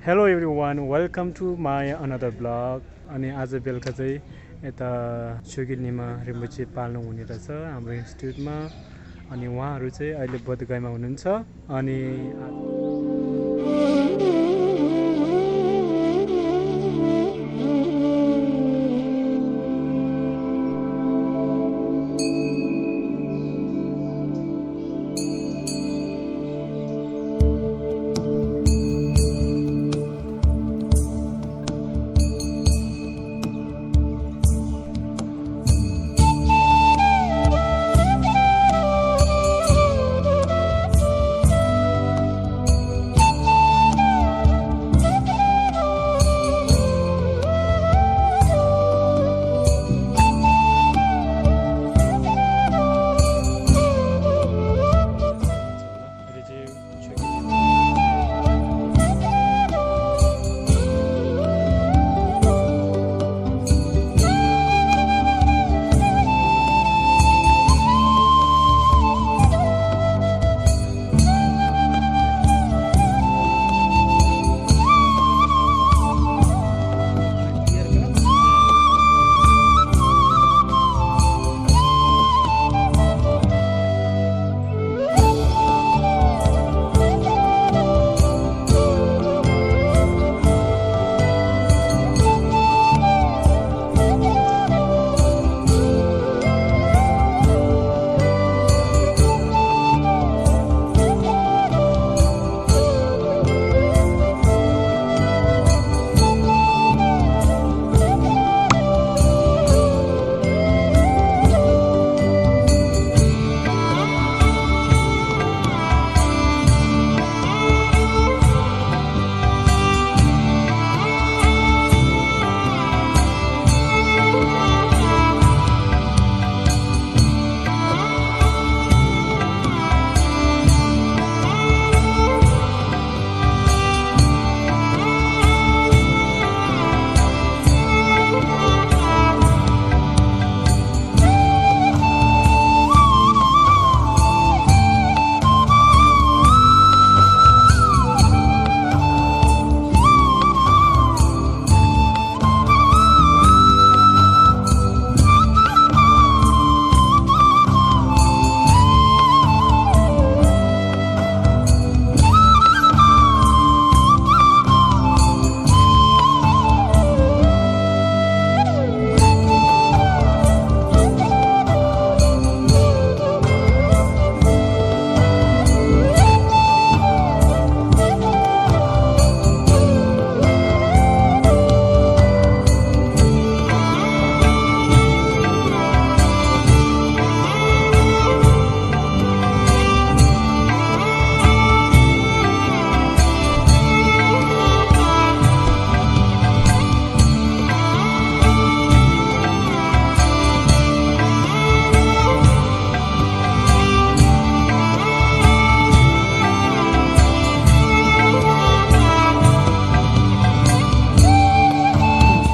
Hello everyone welcome to my another blog. अनि आज बेलुका चाहिँ यता सुगिनीमा रिम्बुची पाल्नु हुने रहेछ हाम्रो इन्स्टिट्युटमा। अनि उहाँहरू चाहिँ अहिले बोधगयामा हुनुहुन्छ। अनि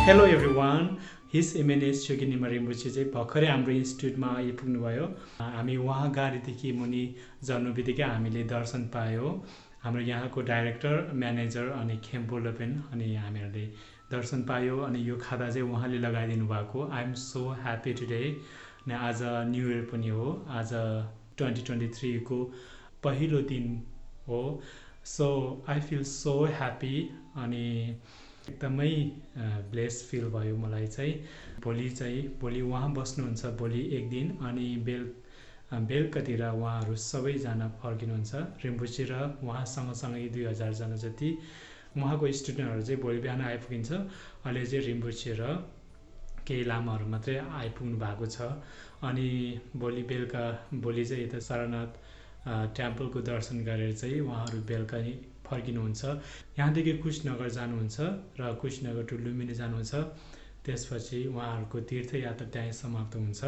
हेलो एभ्रिवान, हिज एमएनएस सुगिनीमा रिम्बुची चाहिँ भर्खरै हाम्रो इन्स्टिट्युटमा आइपुग्नुभयो। हामी उहाँ गाडीदेखि मुनि झर्नु बित्तिकै हामीले दर्शन पायौँ। हाम्रो यहाँको डाइरेक्टर, म्यानेजर अनि खेम्पोले पनि अनि हामीहरूले दर्शन पायौँ। अनि यो खाता चाहिँ उहाँले लगाइदिनु भएको। I am so happy today. अनि आज न्यु इयर पनि हो, आज 2023 को पहिलो दिन हो। So I feel so happy अनि एकदमै ब्लेस फिल भयो मलाई चाहिँ। भोलि उहाँ बस्नुहुन्छ भोलि एक दिन। अनि बेलुकातिर उहाँहरू सबैजना फर्किनुहुन्छ रिम्बुची र उहाँ सँगसँगै 2000 जना जति उहाँको स्टुडेन्टहरू चाहिँ भोलि बिहान आइपुगिन्छ। अहिले चाहिँ रिम्बुची र केही लामाहरू मात्रै आइपुग्नु भएको छ। अनि भोलि चाहिँ यता सारनाथ टेम्पलको दर्शन गरेर चाहिँ उहाँहरू बेलुका फर्किनुहुन्छ। यहाँदेखि कुशनगर जानुहुन्छ र कुशनगर टु लुम्बिनी जानुहुन्छ। त्यसपछि उहाँहरूको तीर्थयात्रा त्यहीँ समाप्त हुन्छ।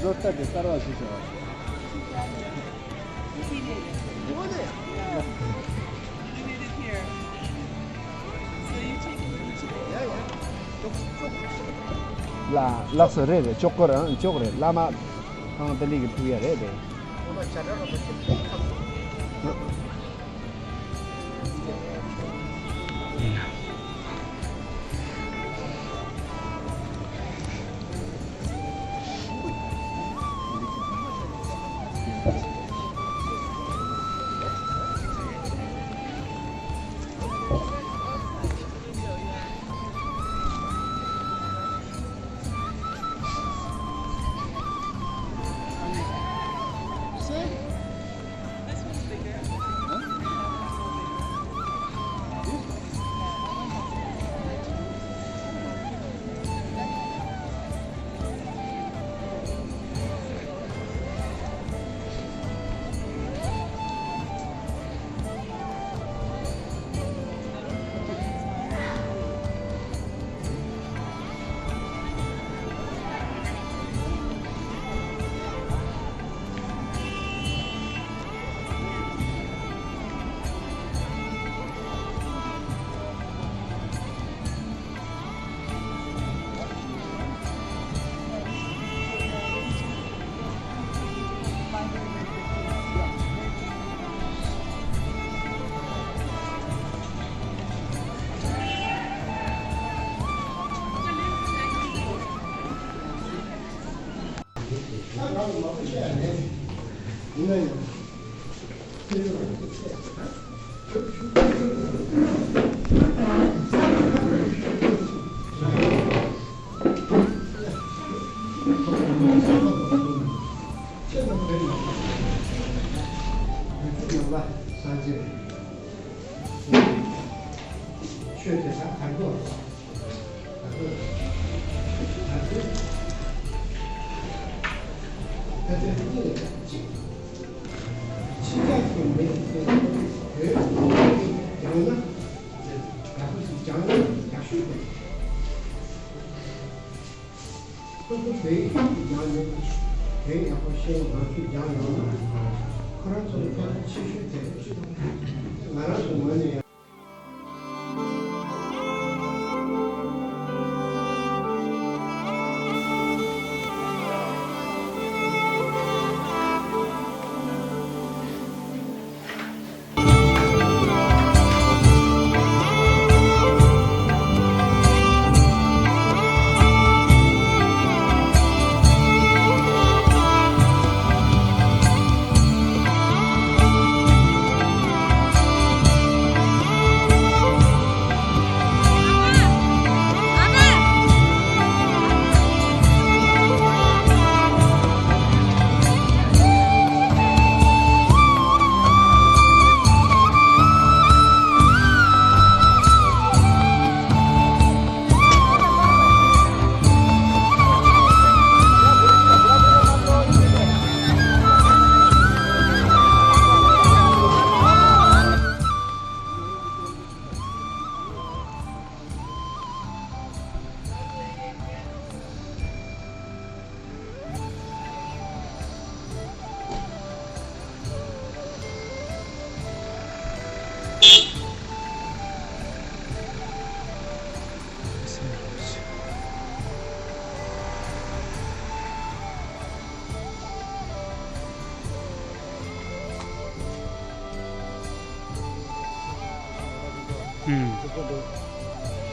Zorta de 따라와 주세요. là lắc sờ rễ chốt cơ đó chốt rồi lama thằng tên đi cái thuê đấy đấy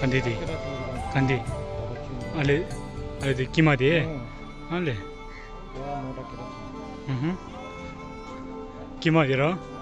간디디 간디 알레 알레 기마디 알레 기마디라